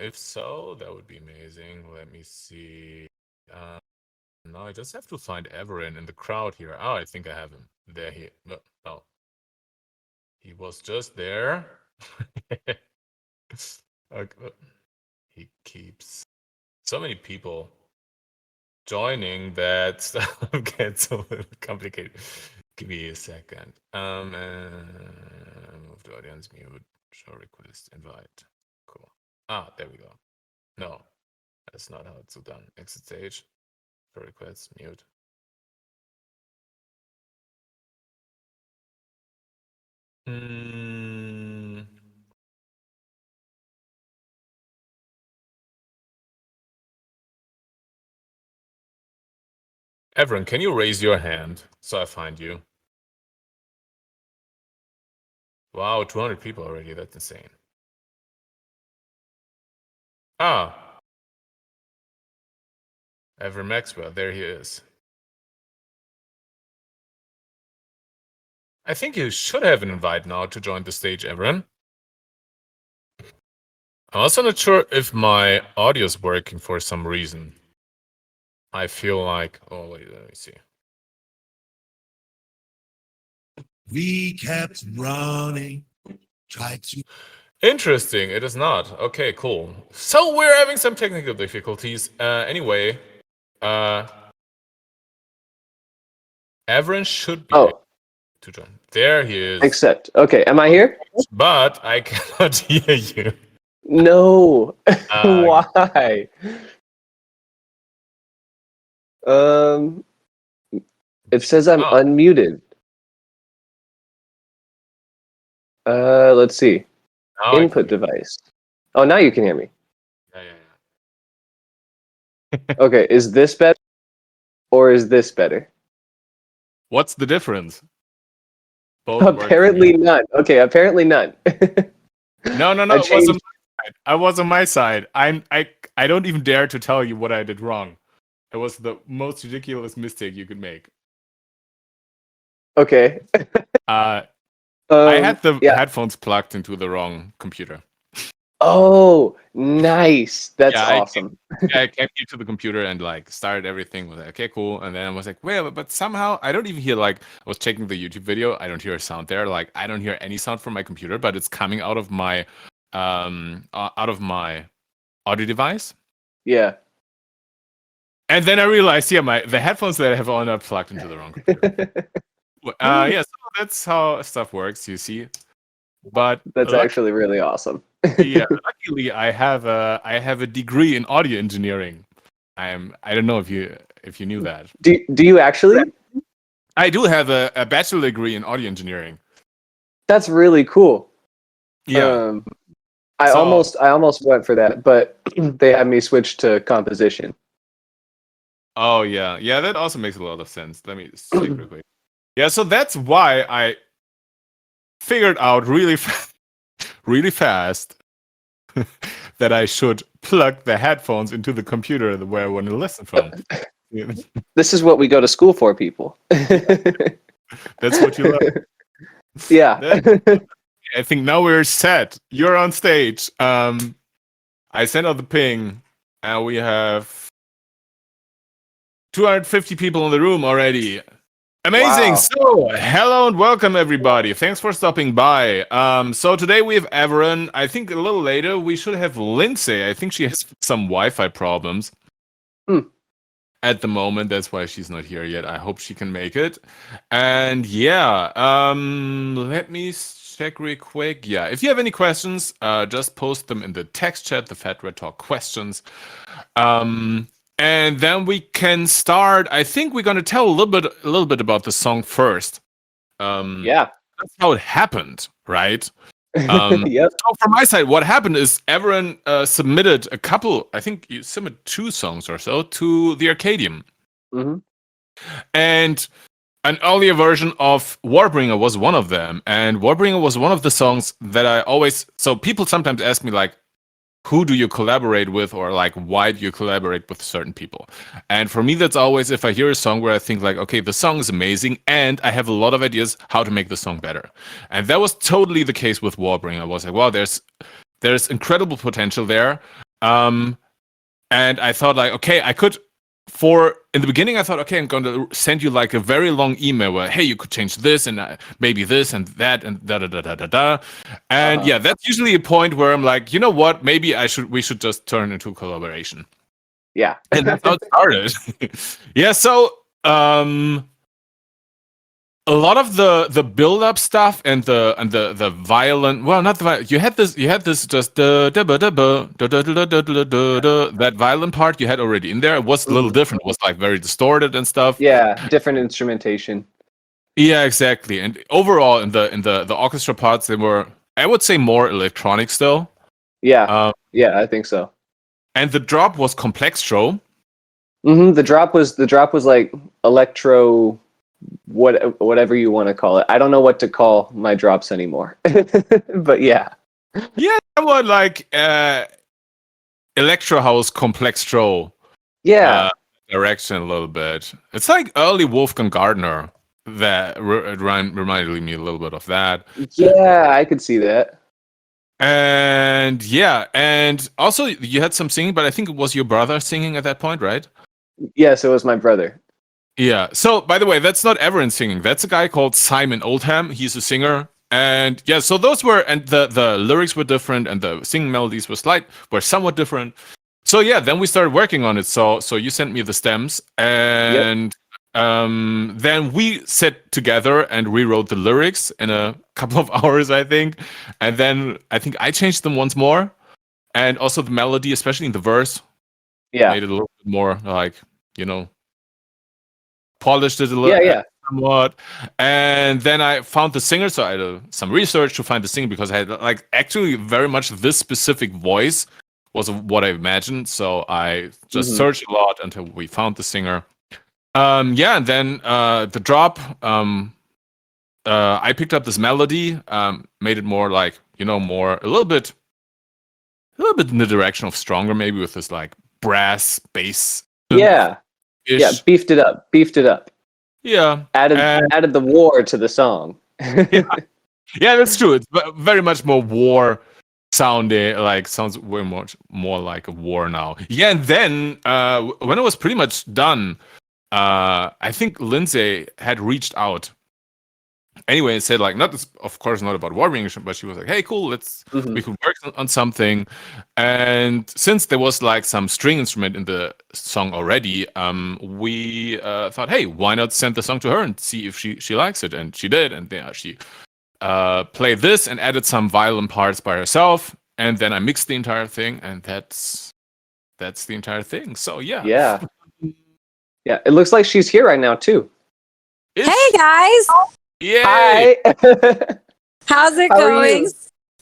If so, that would be amazing. Let me see. No, I just have to find Everan in the crowd here. Oh, I think I have him. There he. Oh, he was just there. Okay. He keeps so many people joining that stuff gets a little complicated. Give me a second. Move to audience mute. Show request invite. Cool. Ah, there we go. No, that's not how it's done. Exit stage. Show request mute. Everan, can you raise your hand so I find you? Wow, 200 people already. That's insane. Ah. Everan Maxwell, there he is. I think you should have an invite now to join the stage, Everan. I'm also not sure if my audio is working for some reason. I feel like... Oh, wait, let me see. We kept running, tried to... Interesting, it is not. Okay, cool. So we're having some technical difficulties. Anyway, Everan should be able to join. There he is. Accept. Okay, am I here? But I cannot hear you. No. Why? It says I'm unmuted. Let's see. Now Input device. Oh, now you can hear me. Yeah. Okay, is this better? Or is this better? What's the difference? Both apparently none. Okay, apparently none. No. I was on my side. I don't even dare to tell you what I did wrong. It was the most ridiculous mistake you could make. Okay. I had the headphones plugged into the wrong computer. Oh, nice. That's awesome. I came here to the computer and like started everything. Was like, okay, cool. And then I was like, well, but somehow I don't even hear, like, I was checking the YouTube video. I don't hear a sound there. Like, I don't hear any sound from my computer, but it's coming out of my audio device. Yeah. And then I realized, the headphones that I have on are plugged into the wrong computer. So that's how stuff works, you see. But that's actually really awesome. Yeah, luckily I have a degree in audio engineering. I don't know if you knew that. Do you actually? I do have a bachelor degree in audio engineering. That's really cool. Yeah. I almost went for that, but they had me switch to composition. Oh yeah, that also makes a lot of sense. Let me check real quick. Yeah, so that's why I figured out really fast that I should plug the headphones into the computer where I want to listen from. This is what we go to school for, people. That's what you learn. Yeah. I think now we're set. You're on stage. I sent out the ping, and we have 250 people in the room already. Amazing. Wow. So, hello and welcome, everybody. Thanks for stopping by. So today we have Everan. I think a little later we should have Lindsey. I think she has some Wi-Fi problems at the moment. That's why she's not here yet. I hope she can make it. And yeah, let me check real quick. Yeah, if you have any questions, just post them in the text chat, the TheFatRat Talk questions. And then we can start. I think we're gonna tell a little bit about the song first. Yeah, that's how it happened, right? Yep. So from my side, what happened is Everan submitted a couple. I think you submitted 2 songs or so to the Arcadium, and an earlier version of Warbringer was one of them. And Warbringer was one of the songs that I always. So people sometimes ask me like, who do you collaborate with, or like why do you collaborate with certain people? And for me, that's always if I hear a song where I think like, okay, the song is amazing and I have a lot of ideas how to make the song better. And that was totally the case with Warbringer. I was like, wow, there's incredible potential there. And I thought like, okay, I could. In the beginning, I thought, okay, I'm going to send you like a very long email where, hey, you could change this and maybe this and that and da da da da da da. And yeah, that's usually a point where I'm like, you know what? Maybe we should just turn into a collaboration. Yeah. And that's how it started. Yeah. So a lot of the build up stuff and the violin. Well, not the violin. You had this just that violin part you had already in there. It was a little different. It was like very distorted and stuff. Yeah, different instrumentation. Yeah, exactly. And overall, in the orchestra parts, they were, I would say, more electronic still. Yeah, yeah, I think so. And the drop was complextro. The drop was like electro. Whatever you want to call it. I don't know what to call my drops anymore. But yeah. Yeah, that was like electro house complextro. Yeah. Direction a little bit. It's like early Wolfgang Gardner. That it reminded me a little bit of that. Yeah, I could see that. And yeah, and also you had some singing, but I think it was your brother singing at that point, right? Yes, it was my brother. Yeah. So, by the way, that's not Everan singing. That's a guy called Simon Oldham. He's a singer. And yeah, so those were, and the lyrics were different, and the singing melodies were somewhat different. So yeah, then we started working on it. So you sent me the stems, and then we sat together and rewrote the lyrics in a couple of hours, I think. And then I think I changed them once more, and also the melody, especially in the verse, made it a little bit more like, polished it a little, somewhat. And then I found the singer, so I had some research to find the singer, because I had like actually very much this specific voice was what I imagined. So I just searched a lot until we found the singer. And then the drop, I picked up this melody, made it more like, more a little bit in the direction of stronger, maybe with this like brass bass. Yeah, beefed it up. Yeah, added the war to the song. Yeah, that's true. It's very much more war sounding. Like sounds way much more like a war now. Yeah, and then when it was pretty much done, I think Lindsey had reached out. Anyway, and said like, of course not about Warbringer, but she was like, hey, cool, we could work on something. And since there was like some string instrument in the song already, we thought, hey, why not send the song to her and see if she likes it? And she did, and then she played this and added some violin parts by herself, and then I mixed the entire thing, and that's the entire thing. So yeah, it looks like she's here right now too. Hey guys. Yay! Hi. How's it going?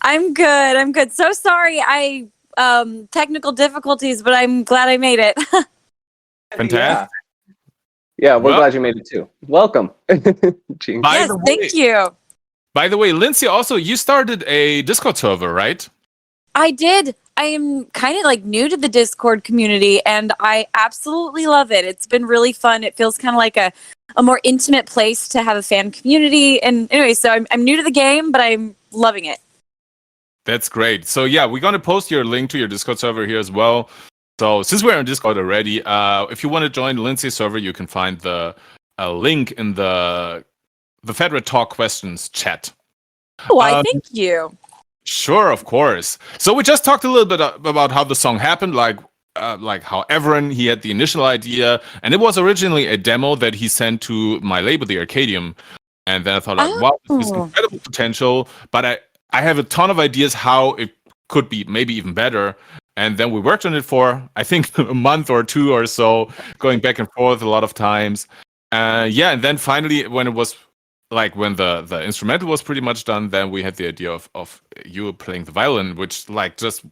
I'm good. So sorry, I technical difficulties, but I'm glad I made it. Fantastic. Yeah, we're glad you made it too. Welcome. Yes, thank you. By the way, Lindsey, also you started a Discord server, right? I did. I am kind of like new to the Discord community, and I absolutely love it. It's been really fun. It feels kind of like a more intimate place to have a fan community. And anyway, so I'm new to the game, but I'm loving it. That's great. So yeah, we're going to post your link to your Discord server here as well. So since we're on Discord already, if you want to join Lindsey's server, you can find the link in the TheFatRat Talk Questions chat. Oh, thank you. Sure, of course. So we just talked a little bit about how the song happened, like how Everan, he had the initial idea, and it was originally a demo that he sent to my label, the Arcadium. And then I thought, wow, this is incredible potential, but I have a ton of ideas how it could be maybe even better. And then we worked on it for, I think, a month or two or so, going back and forth a lot of times. And then finally, when it was like when the instrumental was pretty much done, then we had the idea of you playing the violin, which like just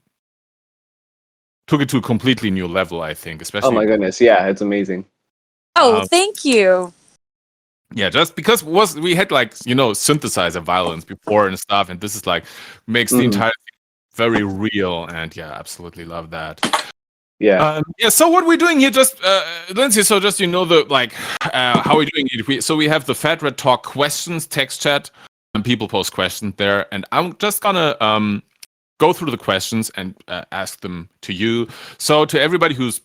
took it to a completely new level, I think, especially. Oh my goodness, yeah, it's amazing. Oh, thank you. Yeah, just because we had like, synthesizer violins before and stuff, and this is like makes the entire thing very real, and yeah, absolutely love that. Yeah. So what we're doing here, just Lindsey, so just how we're doing it. So we have the TheFatRat Talk Questions text chat, and people post questions there, and I'm just gonna go through the questions and ask them to you. So to everybody who's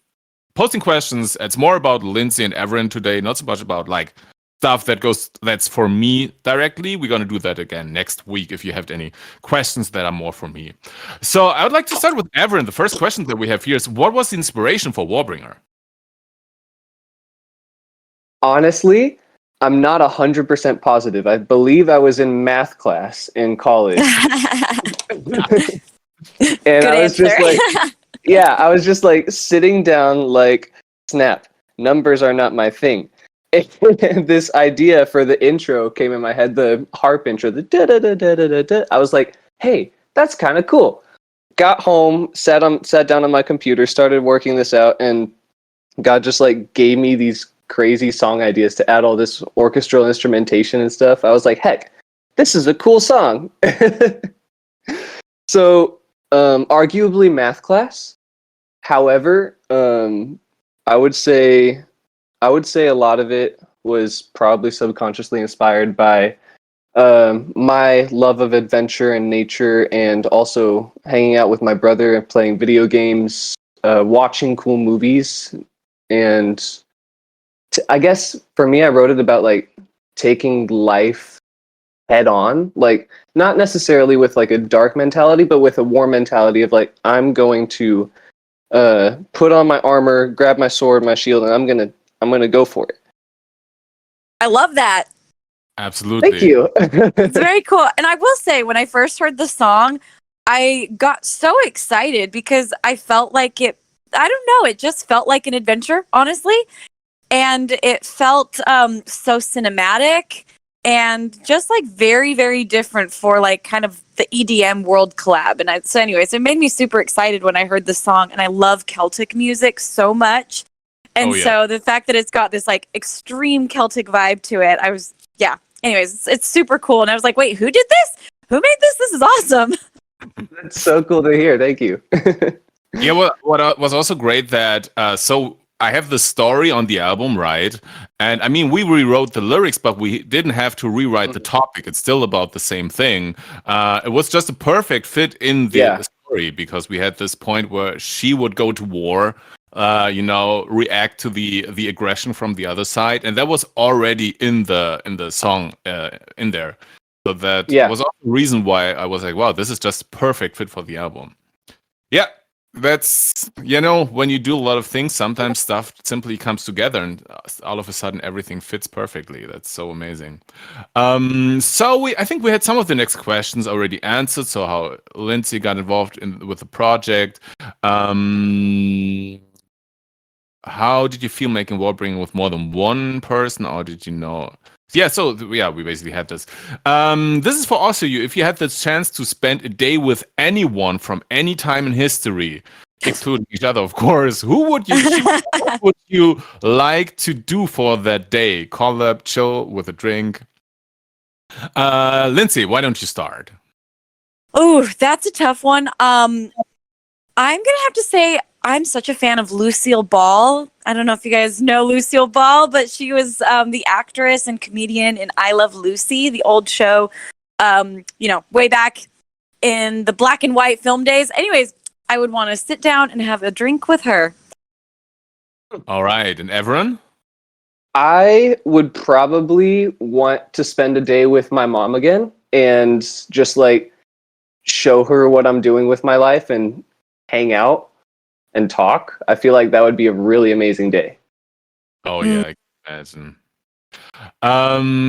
posting questions, it's more about Lindsey and Everan today, not so much about like stuff that's for me directly. We're going to do that again next week if you have any questions that are more for me. So I would like to start with Everan. The first question that we have here is, what was the inspiration for Warbringer? Honestly, I'm not 100% positive. I believe I was in math class in college. And Good I was just answer. like, yeah, I was just like sitting down like, snap, numbers are not my thing. And this idea for the intro came in my head, the harp intro, the da da da da da da da. I was like, hey, that's kind of cool. Got home, sat down on my computer, started working this out, and God just like gave me these crazy song ideas to add all this orchestral instrumentation and stuff. I was like, heck, this is a cool song. So, arguably math class. However, I would say a lot of it was probably subconsciously inspired by my love of adventure and nature, and also hanging out with my brother and playing video games, watching cool movies. And I guess for me, I wrote it about like taking life head on, like not necessarily with like a dark mentality, but with a warm mentality of like, I'm going to put on my armor, grab my sword, my shield, and I'm gonna go for it. I love that. Absolutely. Thank you. It's very cool. And I will say, when I first heard the song, I got so excited because I felt like it, I don't know, it just felt like an adventure, honestly. And it felt so cinematic and just like very, very different for like kind of the EDM world collab. And so anyways, it made me super excited when I heard the song, and I love Celtic music so much. And so the fact that it's got this like extreme Celtic vibe to it, I was, yeah. Anyways, it's super cool. And I was like, wait, who did this? Who made this? This is awesome. That's so cool to hear. Thank you. Yeah, well, what was also great that so I have the story on the album, right? And I mean, we rewrote the lyrics, but we didn't have to rewrite the topic. It's still about the same thing. It was just a perfect fit in the story, because we had this point where she would go to war, react to the aggression from the other side, and that was already in the song in there. So that was also the reason why I was like, wow, this is just a perfect fit for the album. Yeah. That's, when you do a lot of things, sometimes stuff simply comes together and all of a sudden everything fits perfectly. That's so amazing. So I think we had some of the next questions already answered. So how Lindsey got involved with the project. How did you feel making Warbringer with more than one person, or did you know? Yeah, so we basically had this. This is for also you. If you had the chance to spend a day with anyone from any time in history, including each other, of course, who would you choose? What would you like to do for that day? Call up, chill with a drink. Lindsey, why don't you start? Oh, that's a tough one. I'm gonna have to say I'm such a fan of Lucille Ball. I don't know if you guys know Lucille Ball, but she was the actress and comedian in I Love Lucy, the old show, way back in the black and white film days. Anyways, I would want to sit down and have a drink with her. All right. And Everan? I would probably want to spend a day with my mom again and just like show her what I'm doing with my life and hang out and talk. I feel like that would be a really amazing day. Oh yeah, I can imagine.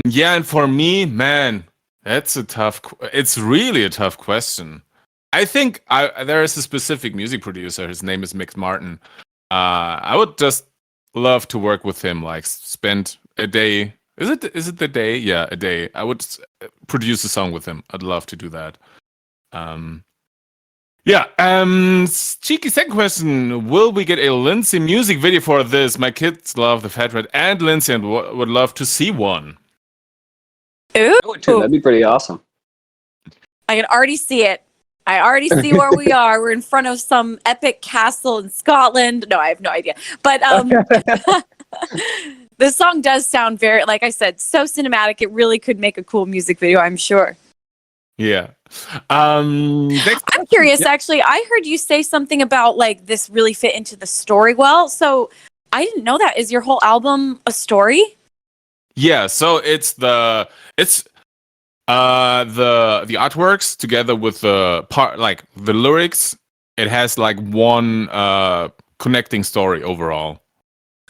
Yeah, and for me, man, it's really a tough question. I think there is a specific music producer. His name is Mick Martin. I would just love to work with him, like spend a day. Is it the day? Yeah, a day. I would produce a song with him. I'd love to do that. Cheeky second question. Will we get a Lindsey music video for this? My kids love TheFatRat and Lindsey and would love to see one. Ooh. That'd be pretty awesome. I can already see it. I already see where we are. We're in front of some epic castle in Scotland. No, I have no idea. But this song does sound very, like I said, so cinematic. It really could make a cool music video, I'm sure. Yeah. Next I'm question. curious, Yeah. actually. I heard you say something about like this really fit into the story well. So I didn't know that. Is your whole album a story? Yeah, so it's the artworks together with the part, like the lyrics. It has like one connecting story overall.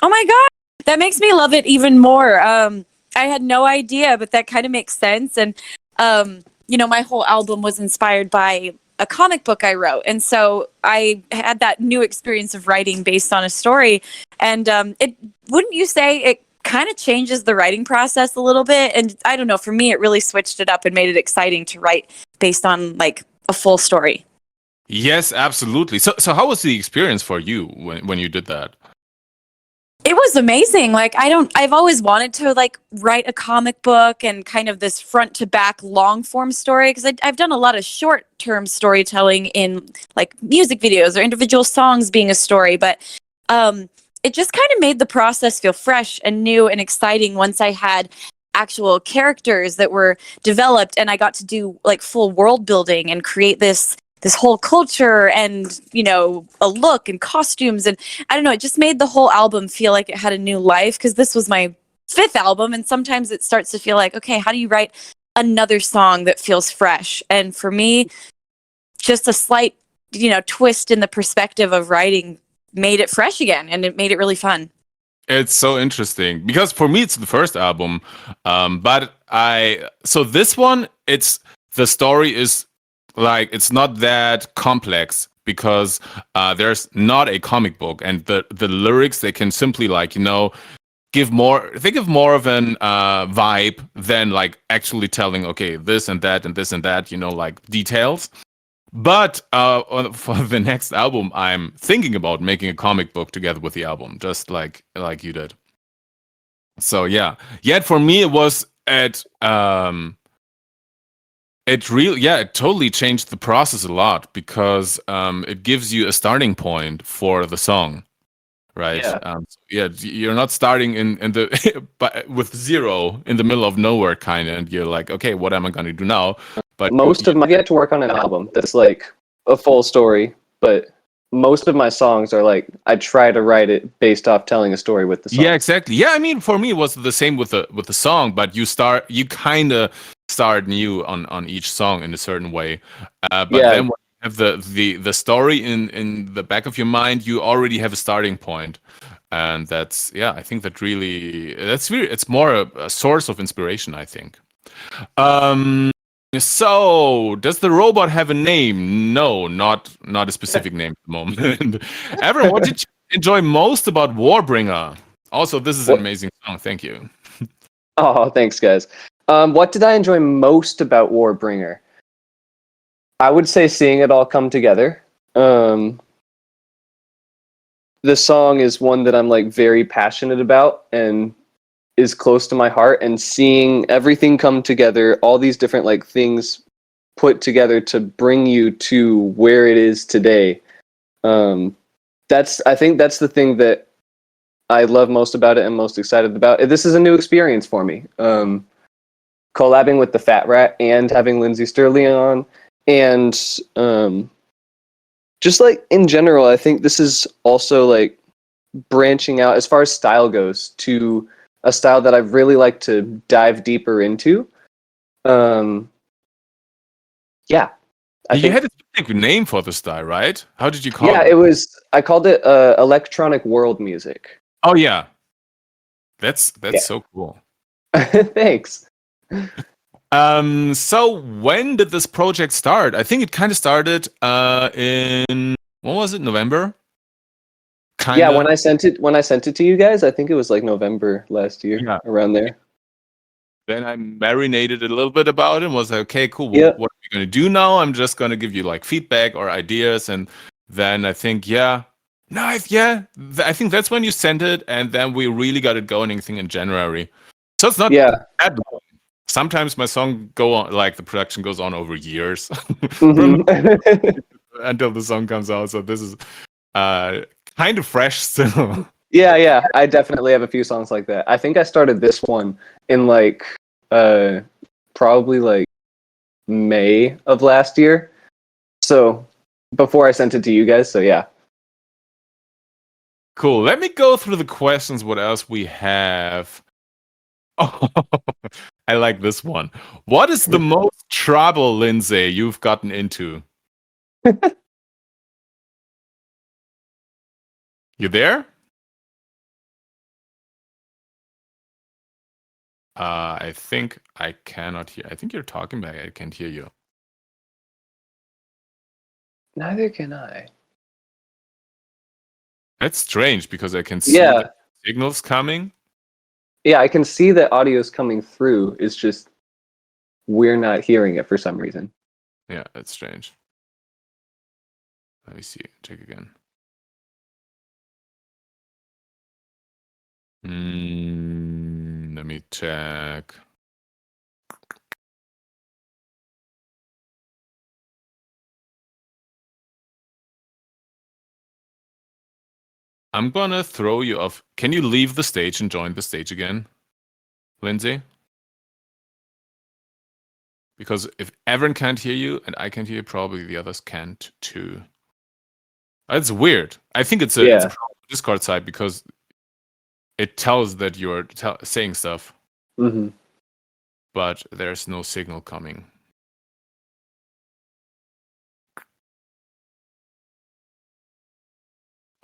Oh my god, that makes me love it even more. I had no idea, but that kind of makes sense. And my whole album was inspired by a comic book I wrote, and so I had that new experience of writing based on a story. And it wouldn't you say it kind of changes the writing process a little bit? And I don't know, for me, it really switched it up and made it exciting to write based on like a full story. Yes, absolutely. So how was the experience for you when you did that? It was amazing. Like I've always wanted to like write a comic book and kind of this front to back long form story because I've done a lot of short term storytelling in like music videos or individual songs being a story, but it just kind of made the process feel fresh and new and exciting once I had actual characters that were developed and I got to do like full world building and create this whole culture and a look and costumes. And I don't know, it just made the whole album feel like it had a new life because this was my fifth album, and sometimes it starts to feel like, okay, how do you write another song that feels fresh? And for me, just a slight twist in the perspective of writing made it fresh again, and it made it really fun. It's so interesting because for me it's the first album, but so this one, it's the story is like it's not that complex because there's not a comic book, and the lyrics, they can simply like give more of an vibe than like actually telling, okay, this and that and this and that, like details. But for the next album, I'm thinking about making a comic book together with the album, just like you did. So yeah, yet for me it was it totally changed the process a lot because it gives you a starting point for the song, right? You're not starting in the but with zero in the middle of nowhere, kind of, and you're like, okay, what am I going to do now? But I get to work on an album that's like a full story, but most of my songs are like I try to write it based off telling a story with the song. Yeah, exactly. Yeah, I mean, for me, it was the same with the song, but you kind of start new on each song in a certain way. But then when you have the story in the back of your mind, you already have a starting point, and I think that's really it's more a source of inspiration, I think. So, does the robot have a name? No, not a specific name at the moment. Everan, what did you enjoy most about Warbringer? Also, this is an amazing song. Thank you. Oh, thanks, guys. What did I enjoy most about Warbringer? I would say seeing it all come together. The song is one that I'm like very passionate about and is close to my heart, and seeing everything come together, all these different like things put together to bring you to where it is today. I think that's the thing that I love most about it and most excited about. This is a new experience for me. Collabing with TheFatRat and having Lindsey Stirling on, and just like in general, I think this is also like branching out as far as style goes to a style that I'd really like to dive deeper into. You had a specific name for the style, right? How did you call it? Yeah, I called it electronic world music. Oh yeah, that's so cool. Thanks. So when did this project start? I think it kind of started in, what was it, November? Kinda. Yeah, when I sent it to you guys, I think it was like November last year, around there. Then I marinated a little bit about it and was like, okay, cool. What are we going to do now? I'm just going to give you like feedback or ideas. And then I think, I think that's when you sent it. And then we really got it going, I think, in January. So it's not that long. Sometimes my song the production goes on over years until the song comes out. So this is kind of fresh still. Yeah, I definitely have a few songs like that. I think I started this one in like probably like May of last year. So before I sent it to you guys. So yeah. Cool. Let me go through the questions. What else we have? Oh, I like this one. What is the most trouble, Lindsay, you've gotten into? You there? I think I cannot hear. I think you're talking, but I can't hear you. Neither can I. That's strange because I can see Yeah. the signals coming. Yeah, I can see that audio's coming through. It's just we're not hearing it for some reason. Yeah, that's strange. Let me see. Check again. Let me check. I'm gonna throw you off. Can you leave the stage and join the stage again, Lindsay? Because if Everan can't hear you and I can't hear you, probably the others can't too. That's weird. I think it's a problem on the Discord side because it tells that you're saying stuff, but there's no signal coming.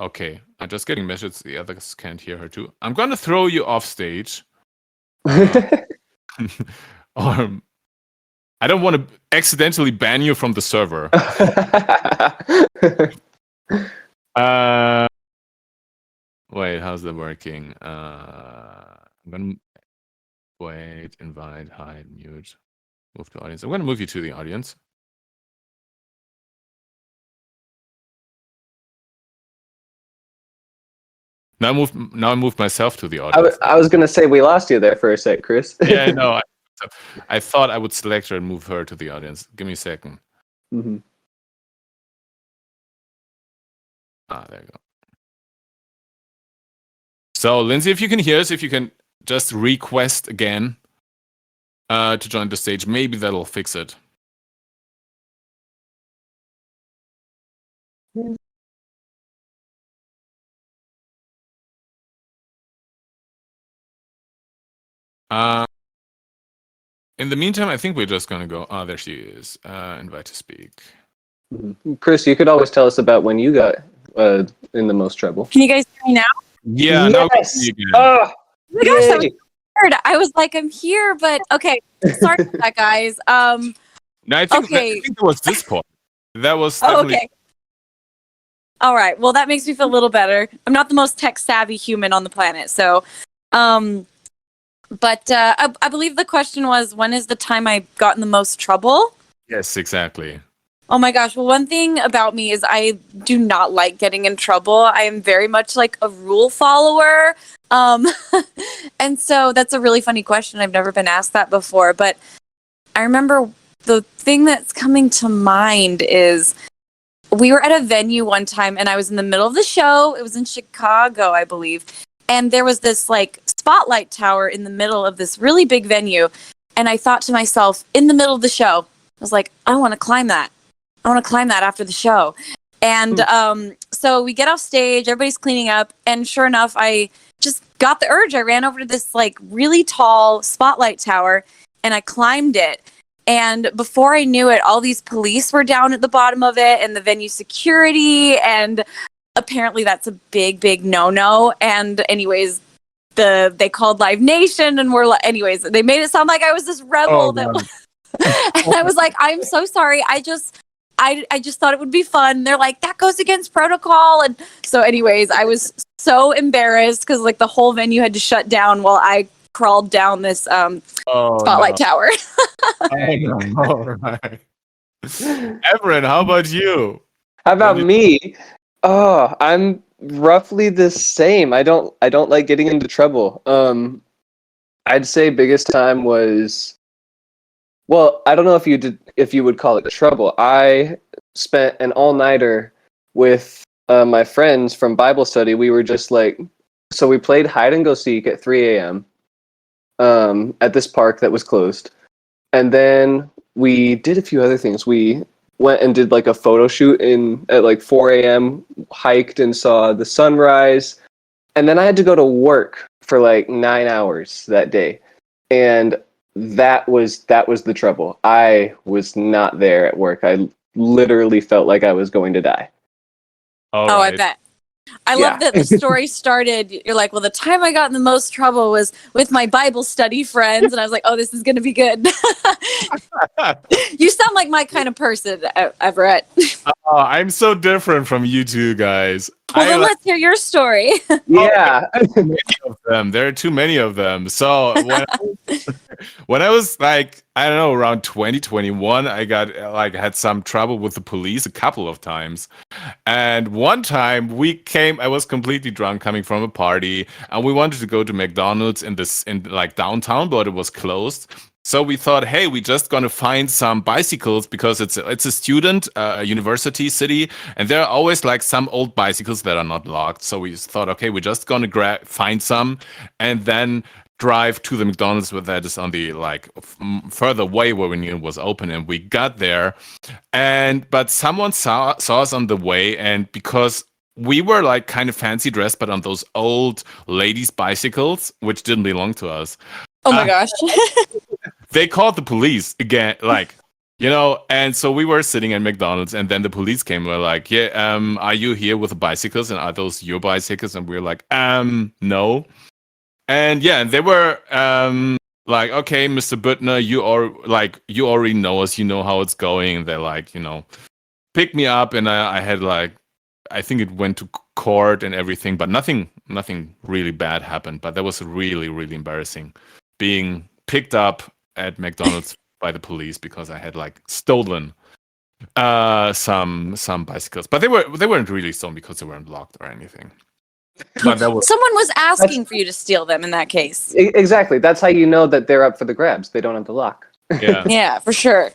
Okay, I'm just getting messages. The others can't hear her too. I'm gonna throw you off stage. Or I don't want to accidentally ban you from the server. Wait, how's that working? I'm gonna wait, invite, hide, mute, move to audience. I'm gonna move you to the audience. Now I moved myself to the audience. I was gonna say we lost you there for a sec, Chris. Yeah, I know. I thought I would select her and move her to the audience. Give me a second. Ah, there you go. So, Lindsay, if you can hear us, if you can just request again to join the stage, maybe that'll fix it. In the meantime, I think we're just gonna go. Oh, there she is. Invite to speak. Chris, you could always tell us about when you got in the most trouble. Can you guys hear me now? Yeah, now we see again. Oh my gosh, that was weird. I was like, I'm here, but okay. Sorry about that, guys. No, I think it was this part. That was definitely... okay. All right. Well, that makes me feel a little better. I'm not the most tech savvy human on the planet, so but I believe the question was, when is the time I got in the most trouble? Yes, exactly. Oh my gosh. Well, one thing about me is I do not like getting in trouble. I am very much like a rule follower. And so that's a really funny question. I've never been asked that before, but I remember the thing that's coming to mind is we were at a venue one time and I was in the middle of the show. It was in Chicago, I believe. And there was this like spotlight tower in the middle of this really big venue. And I thought to myself, in the middle of the show, I was like, I want to climb that. I want to climb that after the show. And so we get off stage, everybody's cleaning up. And sure enough, I just got the urge. I ran over to this like really tall spotlight tower and I climbed it. And before I knew it, all these police were down at the bottom of it and the venue security. And apparently that's a big, big no-no. And anyways, they called Live Nation and anyways, they made it sound like I was this rebel and I was like, I'm so sorry. I just thought it would be fun. They're like, that goes against protocol. And so anyways, I was so embarrassed because like the whole venue had to shut down while I crawled down this spotlight tower. All right. Everan, how about you? How about me? Oh, I'm roughly the same. I don't like getting into trouble. I'd say biggest time was, well, I don't know if you would call it trouble. I spent an all-nighter with my friends from Bible study. We were just like, so we played hide and go seek at 3 a.m. At this park that was closed. And then we did a few other things. We went and did like a photo shoot at like 4 a.m., hiked and saw the sunrise. And then I had to go to work for like 9 hours that day. And that was the trouble. I was not there at work. I literally felt like I was going to die. All I right. bet. I love that the story started. You're like, well, the time I got in the most trouble was with my Bible study friends. And I was like, oh, this is going to be good. You sound like my kind of person, Everett. Oh, I'm so different from you two guys. Well, then let's hear your story. Yeah. Many of them. There are too many of them. So when I was like, I don't know, around 2021, I got had some trouble with the police a couple of times. And one time I was completely drunk coming from a party, and we wanted to go to McDonald's in downtown, but it was closed. So we thought, hey, we're just gonna find some bicycles because it's a student university city, and there are always like some old bicycles that are not locked. So we thought, okay, we're just gonna find some, and then drive to the McDonald's that is on the further away where we knew it was open. And we got there, but someone saw us on the way, and because we were like kind of fancy dressed, but on those old ladies' bicycles, which didn't belong to us. Oh my gosh. They called the police again, and so we were sitting at McDonald's, and then the police came. We're like, yeah, are you here with the bicycles, and are those your bicycles? And we were like, no. And yeah, and they were like, okay, Mr. Büttner, you already know us, you know how it's going. And they're like, pick me up, and I had I think it went to court and everything, but nothing really bad happened. But that was really, really embarrassing, being picked up at McDonald's by the police because I had stolen some bicycles, but they weren't really stolen because they weren't locked or anything. But Someone was asking for you to steal them in that case. Exactly. That's how you know that they're up for the grabs. They don't have the lock. Yeah. Yeah, for sure.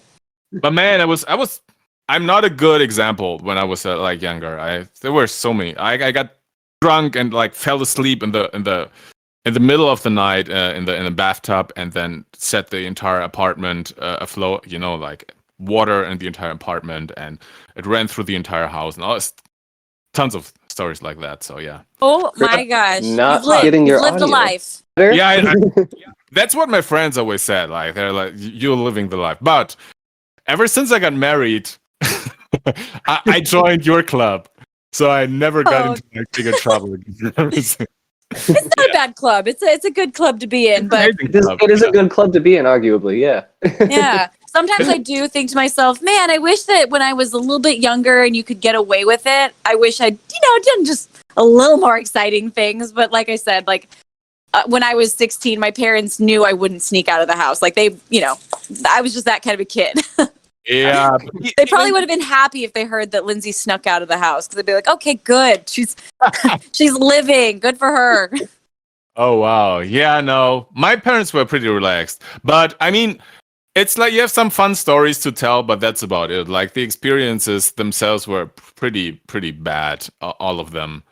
But man, I'm not a good example when I was younger. There were so many. I got drunk and fell asleep in the middle of the night in the bathtub, and then set the entire apartment afloat. Water in the entire apartment, and it ran through the entire house, and tons of stories like that. So yeah. Oh my gosh! Not you've getting your lived a audio. life. Yeah, that's what my friends always said. They're like, "You're living the life." But ever since I got married, I joined your club, so I never got into bigger trouble. It's not a bad club. It's a good club to be in, but It is a good club to be in, arguably. Yeah. yeah. Sometimes I do think to myself, man, I wish that when I was a little bit younger and you could get away with it, I wish I'd, done just a little more exciting things. But like I said, when I was 16, my parents knew I wouldn't sneak out of the house. I was just that kind of a kid. Yeah. They probably would have been happy if they heard that Lindsay snuck out of the house, because they'd be like, okay, good. She's living. Good for her. Oh, wow. Yeah, no. My parents were pretty relaxed. But I mean, it's like you have some fun stories to tell, but that's about it. The experiences themselves were pretty bad, all of them.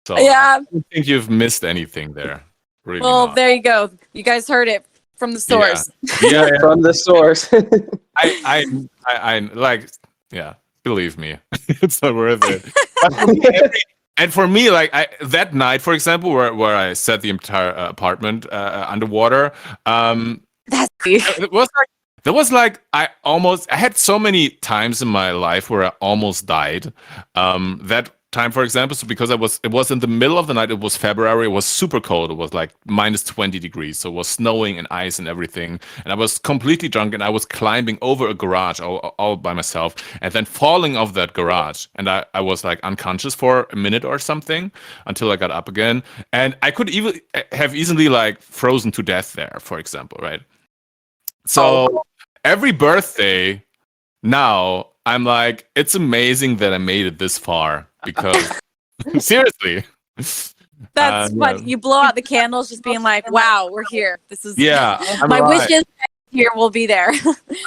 So Yeah. I don't think you've missed anything there. Really Well, not. there you go. You guys heard it from the source. Yeah. From the source. Believe me, it's not worth it. And for me, that night, for example, where I set the entire apartment underwater, That's it was I had so many times in my life where I almost died. That time, for example, so because it was in the middle of the night, it was February, it was super cold, it was minus 20 degrees, so it was snowing and ice and everything, and I was completely drunk, and I was climbing over a garage all by myself, and then falling off that garage, and I was unconscious for a minute or something until I got up again, and I could even have easily frozen to death there, for example, right? So every birthday now, I'm like, it's amazing that I made it this far, because seriously. That's what you blow out the candles, just being like, wow, we're here. This is I'm my alive. wishes here will be there.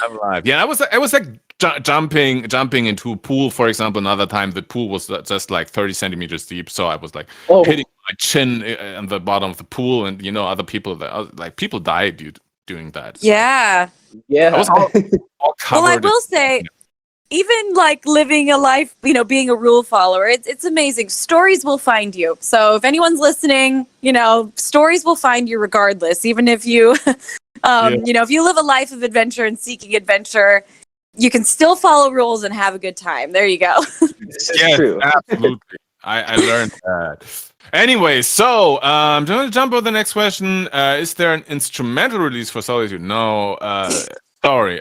I'm alive. Yeah, I was jumping into a pool, for example. Another time the pool was just 30 centimeters deep, so I was hitting my chin on the bottom of the pool, and other people people died, dude. doing that. Yeah. Yeah. I was all covered. Well, I will say, even like living a life, being a rule follower, it's amazing. Stories will find you. So if anyone's listening, stories will find you regardless. Even if you, if you live a life of adventure and seeking adventure, you can still follow rules and have a good time. There you go. This is Yes, true. absolutely. I learned that. Anyway, so I'm going to jump on the next question. Is there an instrumental release for Solitude? No. Sorry.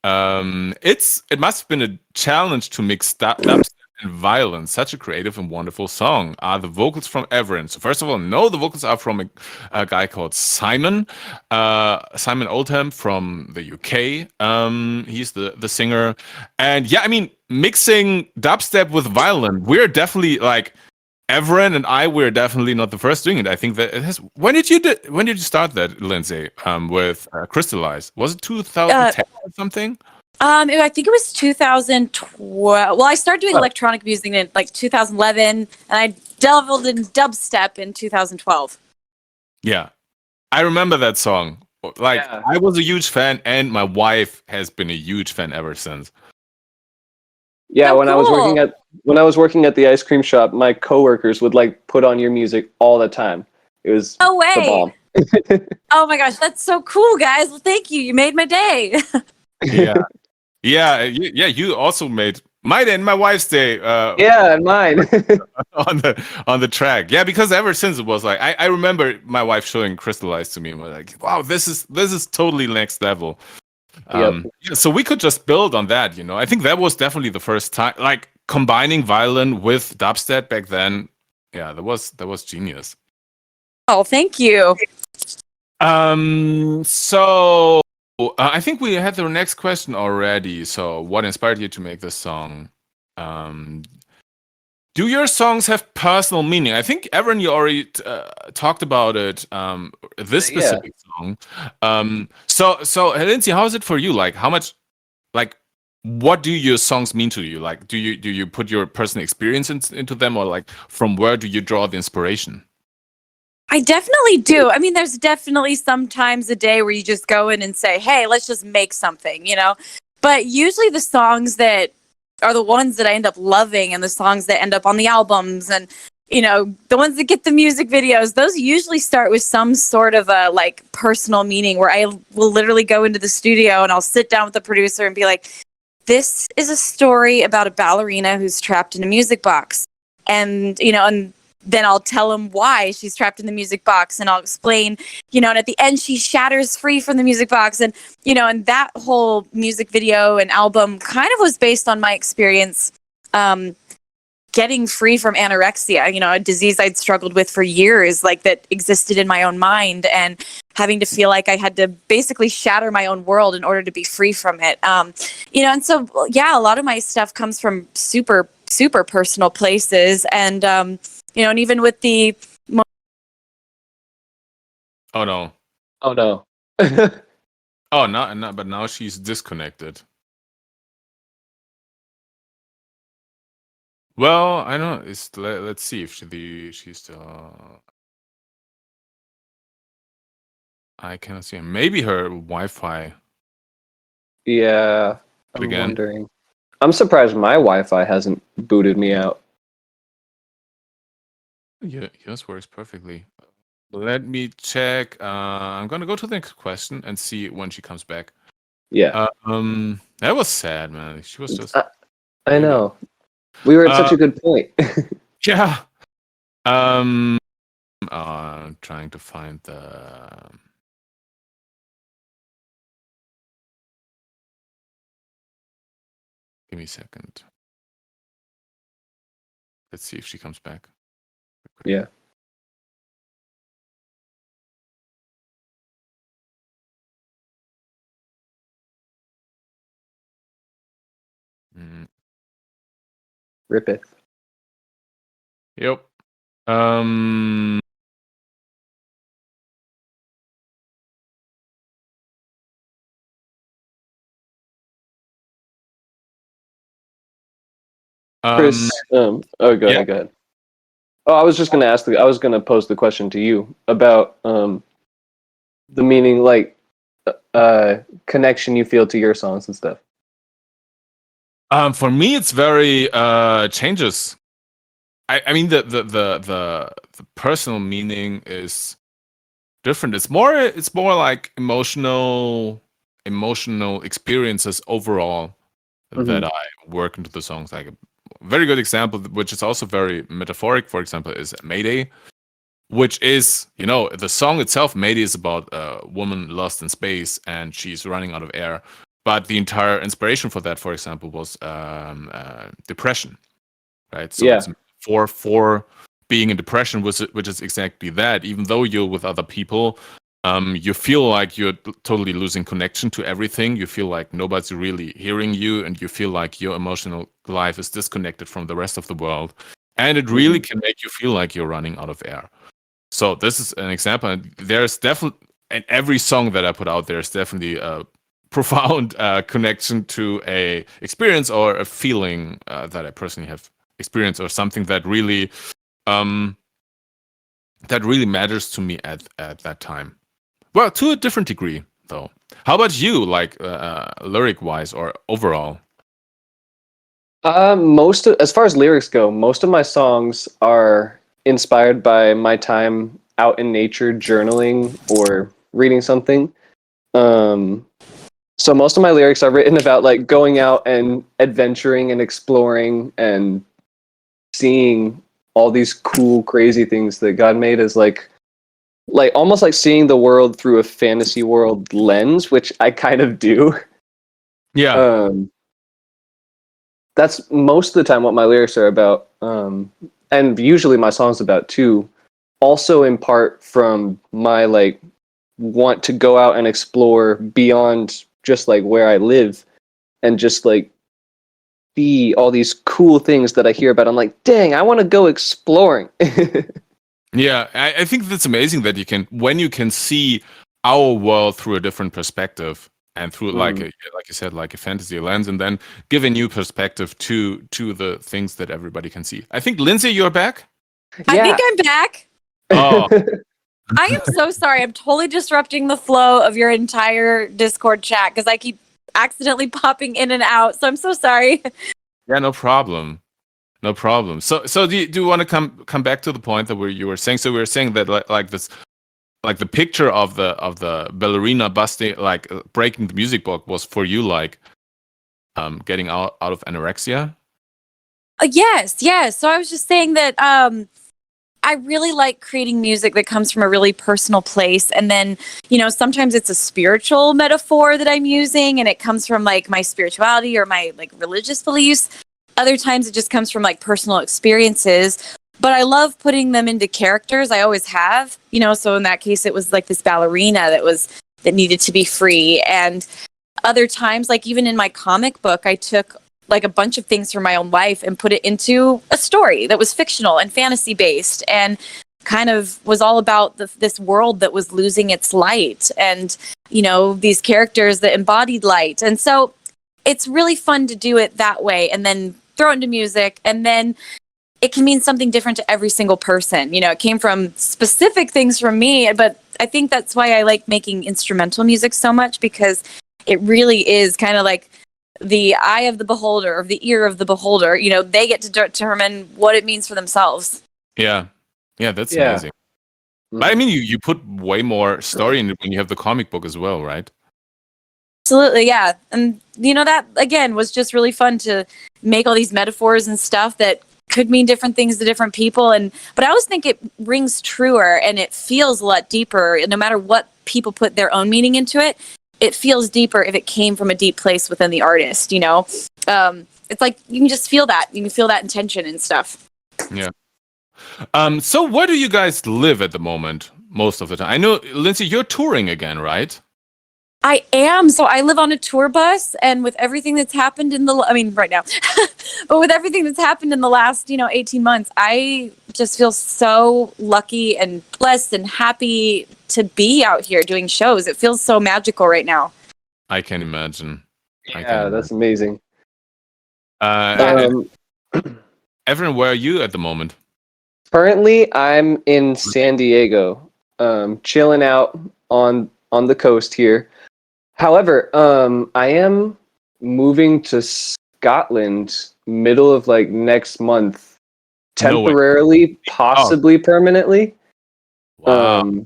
It must have been a challenge to mix dubstep and violin. Such a creative and wonderful song. Are the vocals from Everan? So first of all, no, the vocals are from a guy called Simon Oldham from the UK. He's the singer, and yeah, I mean, mixing dubstep with violin, we're definitely like. Everan and I were definitely not the first doing it. I think that it has. When did you start that, Lindsay? With Crystallize? Was it 2010 or something? I think it was 2012. Well, I started doing electronic music in like 2011, and I delved in dubstep in 2012. Yeah, I remember that song. Like, Yeah. I was a huge fan, and my wife has been a huge fan ever since. Yeah, So when I was working at the ice cream shop, my coworkers would like put on your music all the time. It was No the way. bomb. Oh my gosh, that's so cool, guys. Well, thank you. You made my day. Yeah, yeah. You also made mine and my wife's day. Yeah, and mine. on the track. Yeah, because ever since it was like I remember my wife showing Crystallize to me and was like, wow, this is totally next level. Yeah, so we could just build on that, I think that was definitely the first time, like combining violin with dubstep back then. Yeah, that was genius. Oh, thank you. So I think we had the next question already. So what inspired you to make this song? Do your songs have personal meaning? I think, Everan, you already talked about it. This specific song. So Lindsay, how is it for you? Like, how much, like, what do your songs mean to you? Like, do you put your personal experience into them, or like, from where do you draw the inspiration? I definitely do. I mean, there's definitely sometimes a day where you just go in and say, hey, let's just make something, But usually the songs that are the ones that I end up loving, and the songs that end up on the albums, and the ones that get the music videos, those usually start with some sort of a like personal meaning, where I will literally go into the studio and I'll sit down with the producer and be like, this is a story about a ballerina who's trapped in a music box. And and then I'll tell him why she's trapped in the music box, and I'll explain, and at the end she shatters free from the music box. And and that whole music video and album kind of was based on my experience getting free from anorexia, a disease I'd struggled with for years, like that existed in my own mind, and having to feel like I had to basically shatter my own world in order to be free from it. And so, yeah, a lot of my stuff comes from super, super personal places. And, and even with the... Oh, no. Oh, no. Oh, no, but now she's disconnected. Well, I don't know. Let's see if she's still. I cannot see her. Maybe her Wi-Fi. Yeah, I'm Again. wondering. I'm surprised my Wi-Fi hasn't booted me out. Yeah, yours works perfectly. Let me check. I'm gonna go to the next question and see when she comes back. Yeah. That was sad, man. She was just. I know. We were at such a good point. Yeah. I'm trying to find the. Give me a second. Let's see if she comes back. Yeah. Rip it. Yep. Chris, go ahead. Oh, I was just gonna I was gonna pose the question to you about the meaning, like connection you feel to your songs and stuff. For me, it's very changes. I mean, the personal meaning is different. It's more like emotional experiences overall that I work into the songs. Like a very good example, which is also very metaphoric, for example, is Mayday, which is, the song itself, Mayday, is about a woman lost in space and she's running out of air. But the entire inspiration for that, for example, was depression, right? So it's for being in depression, which is exactly that. Even though you're with other people, you feel like you're totally losing connection to everything. You feel like nobody's really hearing you, and you feel like your emotional life is disconnected from the rest of the world. And it really can make you feel like you're running out of air. So this is an example. And there's definitely, in every song that I put out, there's definitely a profound connection to a experience or a feeling that I personally have experienced, or something that really matters to me at that time. Well, to a different degree, though. How about you, like lyric-wise or overall? As far as lyrics go, most of my songs are inspired by my time out in nature, journaling or reading something. So most of my lyrics are written about like going out and adventuring and exploring and seeing all these cool, crazy things that God made, as like almost like seeing the world through a fantasy world lens, which I kind of do. Yeah. That's most of the time what my lyrics are about. And usually my songs about too. Also in part from my like want to go out and explore beyond just like where I live, and just like see all these cool things that I hear about. I'm like, dang, I want to go exploring. Yeah, I think that's amazing that when you can see our world through a different perspective, and through like you said, like a fantasy lens, and then give a new perspective to the things that everybody can see. I think, Lindsey, you're back. I think I'm back. Oh, I am so sorry. I'm totally disrupting the flow of your entire Discord chat because I keep accidentally popping in and out. So I'm so sorry. yeah, no problem. No problem. So do you want to come back to the point that you were saying? So we were saying that like this, like the picture of the ballerina busting, like breaking the music book, was for you like getting out of anorexia. Yes. So I was just saying that I really like creating music that comes from a really personal place, and then sometimes it's a spiritual metaphor that I'm using, and it comes from like my spirituality or my like religious beliefs. Other times it just comes from like personal experiences, but I love putting them into characters. I always have, so in that case, it was like this ballerina that needed to be free. And other times, like even in my comic book, I took like a bunch of things from my own life and put it into a story that was fictional and fantasy based, and kind of was all about this world that was losing its light, and, these characters that embodied light. And so it's really fun to do it that way, and then throw it into music, and then it can mean something different to every single person. It came from specific things from me, but I think that's why I like making instrumental music so much, because it really is kind of like the eye of the beholder, or the ear of the beholder. They get to determine what it means for themselves. Yeah, that's amazing. But I mean, you put way more story in it when you have the comic book as well, right? Absolutely, yeah. And that again was just really fun to make all these metaphors and stuff that could mean different things to different people. But I always think it rings truer, and it feels a lot deeper. No matter what people put their own meaning into it, it feels deeper if it came from a deep place within the artist. It's like you can just feel that. You can feel that intention and stuff. Yeah. So where do you guys live at the moment? Most of the time, I know, Lindsey, you're touring again, right? I am. So I live on a tour bus, and with everything that's happened right now, but with everything that's happened in the last, 18 months, I just feel so lucky and blessed and happy to be out here doing shows. It feels so magical right now. I can imagine. Yeah, that's amazing. Everan, where are you at the moment? Currently, I'm in San Diego, chilling out on on the coast here. However, I am moving to Scotland middle of like next month, No way. temporarily, possibly permanently. Wow.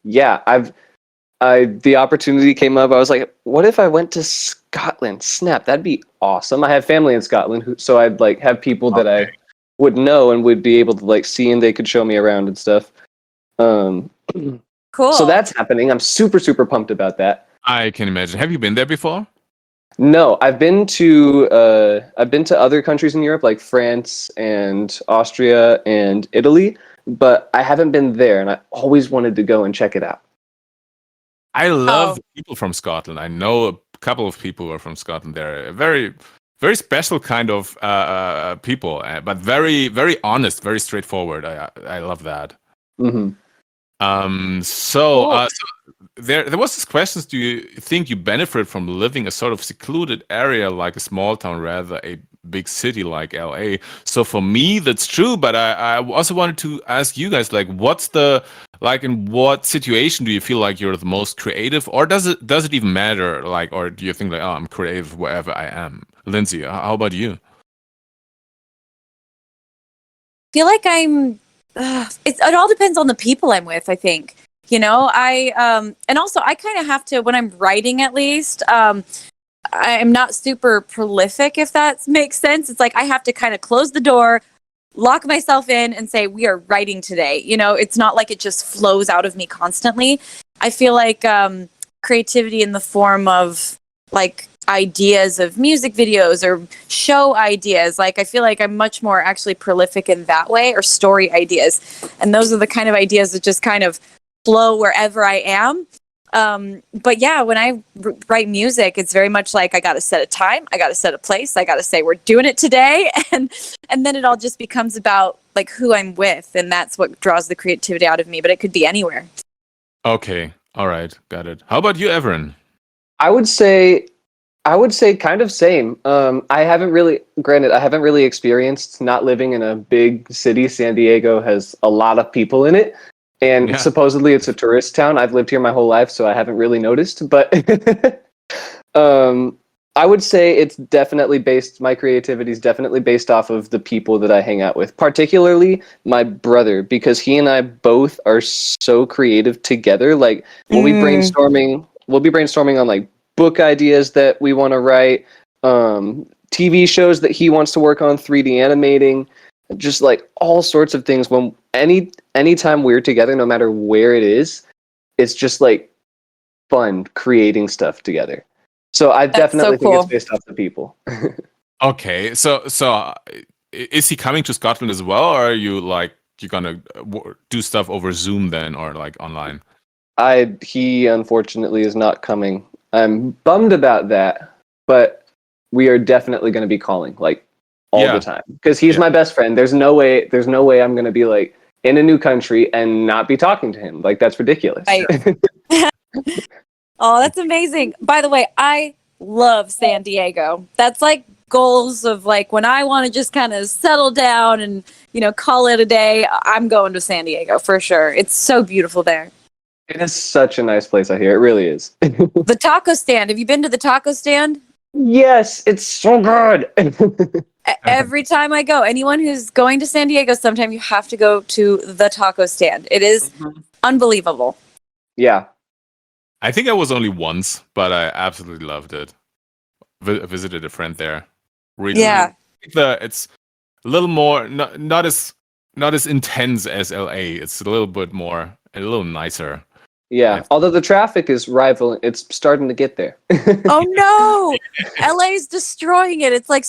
Yeah, the opportunity came up. I was like, what if I went to Scotland? Snap, that'd be awesome. I have family in Scotland, so I'd like have people that I would know and would be able to like see, and they could show me around and stuff. Cool. So that's happening. I'm super, super pumped about that. I can imagine. Have you been there before? No, I've been to other countries in Europe like France and Austria and Italy, but I haven't been there, and I always wanted to go and check it out. I love Oh. the people from Scotland. I know a couple of people who are from Scotland. They're a very, very special kind of people, but very, very honest, very straightforward. I love that. Mm-hmm. So there was this question: do you think you benefit from living a sort of secluded area like a small town rather a big city like LA? So for me, that's true. But I also wanted to ask you guys, like, what's the like in what situation do you feel like you're the most creative, or does it even matter? Like, or do you think like, oh, I'm creative wherever I am? Lindsay, how about you? Feel like I'm it all depends on the people I'm with, I think. You know, and also I kind of have to, when I'm writing at least, I'm not super prolific, if that makes sense. It's like I have to kind of close the door, lock myself in, and say, we are writing today. You know, it's not like it just flows out of me constantly. I feel like creativity in the form of like ideas of music videos or show ideas, like I feel like I'm much more actually prolific in that way, or story ideas. And those are the kind of ideas that just kind of flow wherever I am. But yeah, when I write music, it's very much like I got to set a time, I got to set a place, I got to say we're doing it today, and then it all just becomes about like who I'm with, and that's what draws the creativity out of me. But it could be anywhere. Okay, all right, got it. How about you, Everan? I would say kind of same. I haven't really experienced not living in a big city. San Diego has a lot of people in it, and supposedly it's a tourist town. I've lived here my whole life, so I haven't really noticed. But I would say my creativity is definitely based off of the people that I hang out with, particularly my brother, because he and I both are so creative together. Like we'll be brainstorming on like book ideas that we want to write, TV shows that he wants to work on, 3D animating, just like all sorts of things. When anytime we're together, no matter where it is, it's just like fun creating stuff together. So I definitely think it's based off the people. Okay, so is he coming to Scotland as well, or are you like you're gonna do stuff over Zoom then, or like online? He unfortunately is not coming. I'm bummed about that, but we are definitely going to be calling like all the time because he's my best friend. There's no way I'm going to be like in a new country and not be talking to him. Like that's ridiculous. Oh, that's amazing. By the way, I love San Diego. That's like goals of like when I want to just kind of settle down and, you know, call it a day, I'm going to San Diego for sure. It's so beautiful there. It is such a nice place, I hear. It really is. The taco stand. Have you been to the taco stand? Yes, it's so good. Every time I go, anyone who's going to San Diego, sometime you have to go to the taco stand. It is unbelievable. Yeah. I think I was only once, but I absolutely loved it. Visited a friend there. Really, it's a little more not as intense as LA. It's a little nicer. Yeah. Although the traffic is rivaling, it's starting to get there. Oh no, LA's destroying it. It's like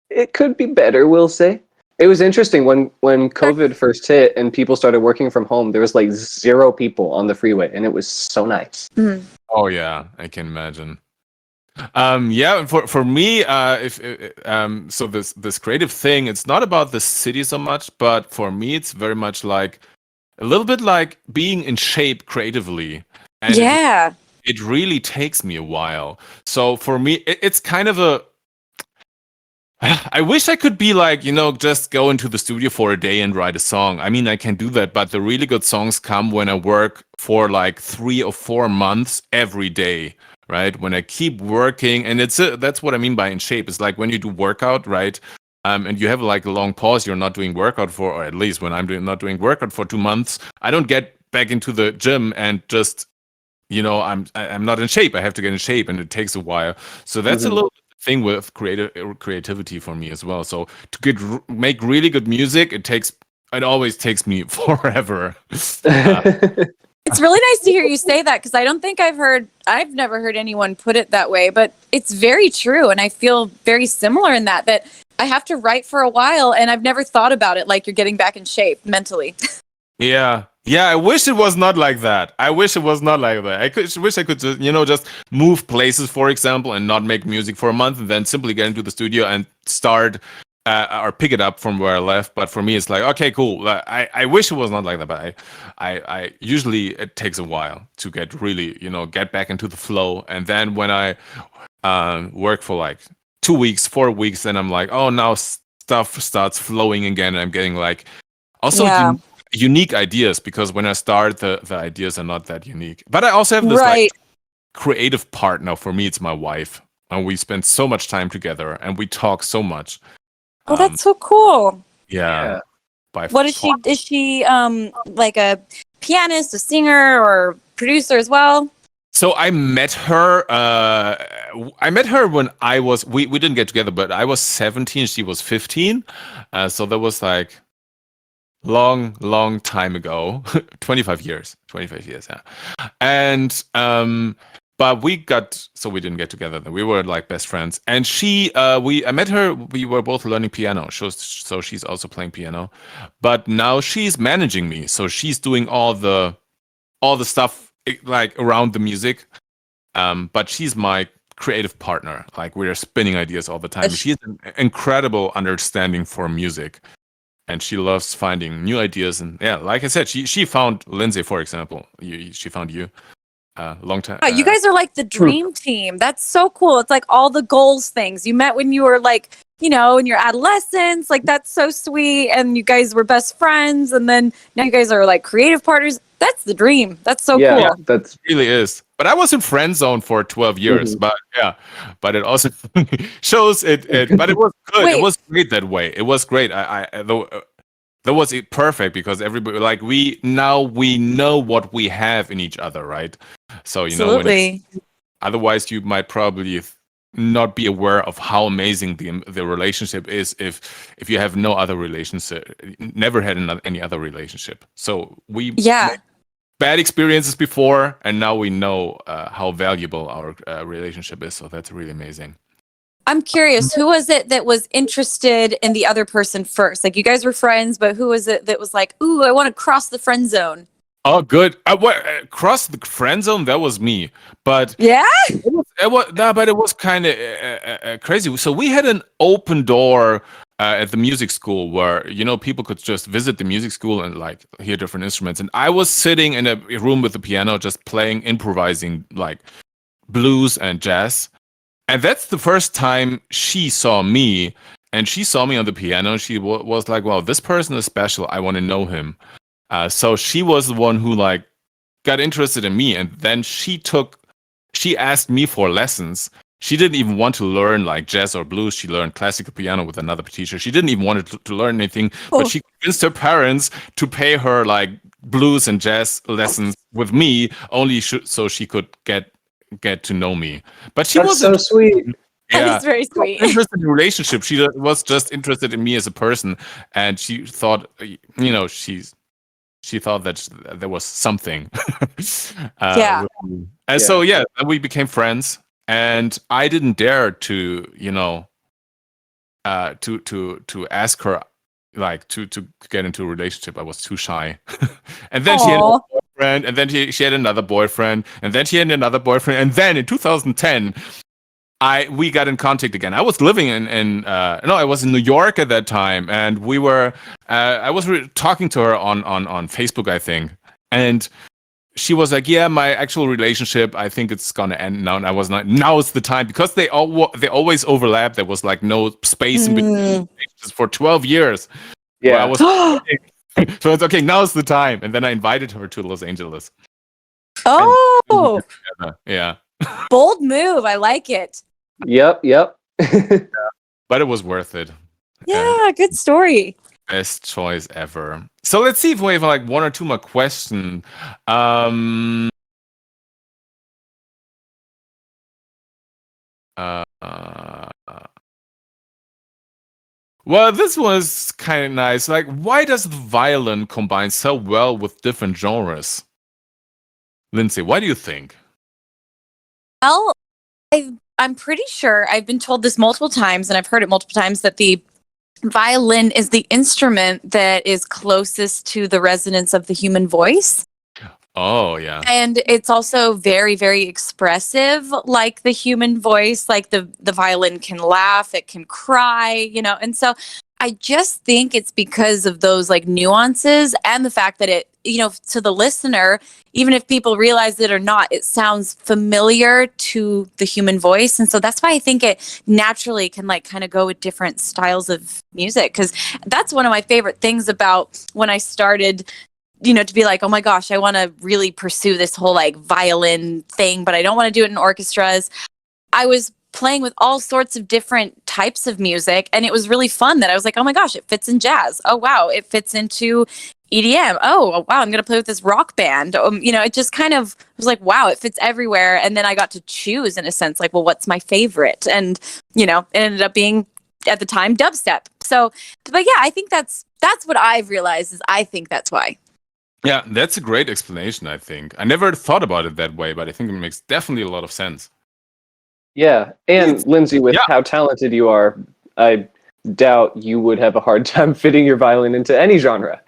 it could be better. We'll say. It was interesting when COVID first hit and people started working from home. There was like 0 people on the freeway, and it was so nice. Mm. Oh yeah, I can imagine. For me, so this creative thing, it's not about the city so much, but for me, it's very much like a little bit like being in shape creatively. And it really takes me a while. So for me, it's kind of I wish I could be like, just go into the studio for a day and write a song. I mean, I can do that, but the really good songs come when I work for like 3 or 4 months every day, right? When I keep working, and that's what I mean by in shape. It's like when you do workout, right? And you have like a long pause, you're not doing workout for, or at least when not doing workout for 2 months, I don't get back into the gym and just, I'm not in shape. I have to get in shape, and it takes a while. So that's a little thing with creativity for me as well. So to make really good music, it always takes me forever. It's really nice to hear you say that, because I've never heard anyone put it that way, but it's very true. And I feel very similar in that I have to write for a while, and I've never thought about it like you're getting back in shape mentally. Yeah. I wish it was not like that. I wish it was not like that. Wish I could just, just move places, for example, and not make music for a month, and then simply get into the studio and start or pick it up from where I left. But for me, it's like, okay, cool. I wish it was not like that, but I usually it takes a while to get really, get back into the flow. And then when I work for like 2 weeks, 4 weeks, then I'm like, oh, now stuff starts flowing again. And I'm getting like also unique ideas, because when I start, the ideas are not that unique. But I also have this like creative partner. For me, it's my wife, and we spend so much time together, and we talk so much. Oh, that's so cool. Yeah. What is she? Is she like a pianist, a singer, or producer as well? So I met her. I met her when I was. We didn't get together, but I was 17. She was 15. So that was like long time ago. 25 years. Yeah. And but we didn't get together. We were like best friends. And I met her. We were both learning piano. So she's also playing piano, but now she's managing me. So she's doing all the stuff like around the music. But she's my creative partner. Like, we're spinning ideas all the time. She has an incredible understanding for music, and she loves finding new ideas. And yeah, like I said, she found Lindsey, for example. She found you. Long time. You guys are like the dream team. That's so cool. It's like all the goals things you met when you were like, in your adolescence. Like, that's so sweet. And you guys were best friends, and then now you guys are like creative partners. That's the dream. That's so cool. Yeah, that really is. But I was in friend zone for 12 years. But but it also shows it. But it was good. It was great that way. It was great. That was perfect, because everybody, like, we know what we have in each other, right? So otherwise you might probably not be aware of how amazing the relationship is if you have no other relationship, never had any other relationship. So we had bad experiences before, and now we know how valuable our relationship is. So that's really amazing. I'm curious, who was it that was interested in the other person first? Like, you guys were friends, but who was it that was like, ooh, I want to cross the friend zone? Oh, good. Cross the friend zone? That was me. But yeah, but it was kind of crazy. So we had an open door at the music school where, people could just visit the music school and like hear different instruments. And I was sitting in a room with the piano, just improvising like blues and jazz. And that's the first time she saw me, and she saw me on the piano. She was like, "Wow, this person is special. I want to know him." So she was the one who like got interested in me, and then she asked me for lessons. She didn't even want to learn like jazz or blues. She learned classical piano with another teacher. She didn't even want to learn anything, but she convinced her parents to pay her like blues and jazz lessons with me, only so she could get to know me. But she was so sweet. Yeah, that is very sweet. Interested in relationship. She was just interested in me as a person, and she thought, she thought that there was something. And so we became friends, and I didn't dare to to ask her like to get into a relationship. I was too shy. And then she had a boyfriend, and then she had another boyfriend, and then she had another boyfriend, and then in 2010 we got in contact again. I was living I was in New York at that time, and we were I was talking to her on Facebook, I think, and she was like, "Yeah, my actual relationship, I think it's gonna end now." And I was like, "Now is the time," because they always overlap. There was like no space in between for 12 years. Where I Yeah. was so it's okay. Now's the time, and then I invited her to Los Angeles. Oh, Yeah, bold move. I like it. Yep. but it was worth it. Yeah, good story. Best choice ever. So let's see if we have like one or two more questions. Well, this was kind of nice. Like, why does the violin combine so well with different genres? Lindsay, why do you think? Well, I'm pretty sure I've been told this multiple times, and I've heard it multiple times, that the violin is the instrument that is closest to the resonance of the human voice. Oh, yeah. And it's also very, very expressive, like the human voice. Like the violin can laugh, it can cry, and so I just think it's because of those like nuances and the fact that it, to the listener, even if people realize it or not, it sounds familiar to the human voice. And so that's why I think it naturally can like kind of go with different styles of music, because that's one of my favorite things about when I started, to be like, oh my gosh, I want to really pursue this whole like violin thing, but I don't want to do it in orchestras. I was playing with all sorts of different types of music, and it was really fun that I was like, oh my gosh, it fits in jazz. Oh wow, it fits into EDM. Oh wow, I'm gonna play with this rock band. It just kind of was like, wow, it fits everywhere. And then I got to choose, in a sense, like, well, what's my favorite? And it ended up being, at the time, dubstep. So, but yeah, I think that's what I've realized, is I think that's why. Yeah, that's a great explanation, I think. I never thought about it that way, but I think it makes definitely a lot of sense. Yeah. And Lindsay, with how talented you are, I doubt you would have a hard time fitting your violin into any genre.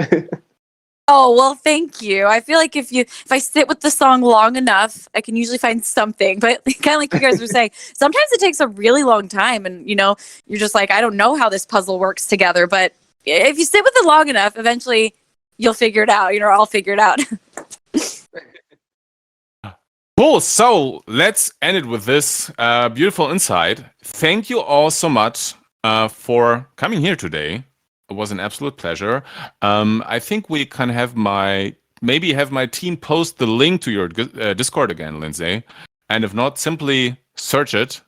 Oh, well, thank you. I feel like if I sit with the song long enough, I can usually find something. But kind of like you guys were saying, sometimes it takes a really long time, and you're just like, I don't know how this puzzle works together. But if you sit with it long enough, eventually you'll figure it out. I'll figure it out. Cool. So let's end it with this beautiful insight. Thank you all so much for coming here today. It was an absolute pleasure. I think we can have my team post the link to your Discord again, Lindsay. And if not, simply search it.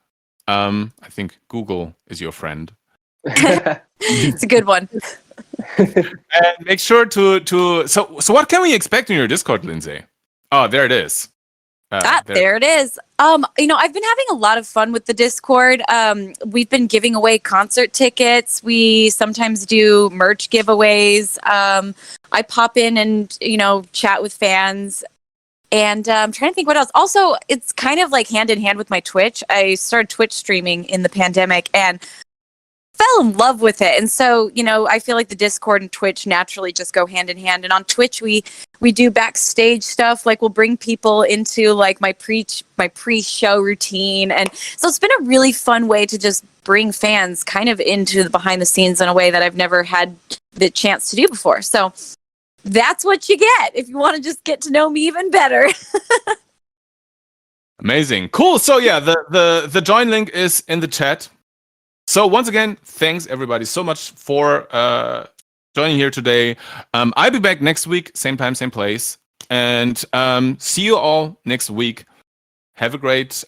I think Google is your friend. It's a good one. And make sure to so what can we expect in your Discord, Lindsay? Oh, there it is. There it is. I've been having a lot of fun with the Discord. We've been giving away concert tickets. We sometimes do merch giveaways. I pop in and, chat with fans. And I'm trying to think what else. Also, it's kind of like hand in hand with my Twitch. I started Twitch streaming in the pandemic and fell in love with it. And so, I feel like the Discord and Twitch naturally just go hand in hand. And on Twitch, we do backstage stuff. Like, we'll bring people into like my pre-show routine. And so it's been a really fun way to just bring fans kind of into the behind the scenes in a way that I've never had the chance to do before. So that's what you get if you want to just get to know me even better. Amazing. Cool. So yeah, the join link is in the chat. So once again, thanks everybody so much for joining here today. I'll be back next week, same time, same place. And see you all next week. Have a great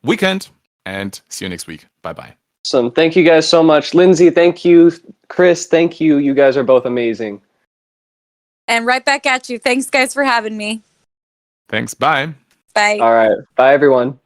weekend and see you next week. Bye-bye. Awesome. Thank you guys so much. Lindsay, thank you. Chris, thank you. You guys are both amazing. And right back at you. Thanks, guys, for having me. Thanks. Bye. Bye. All right. Bye, everyone.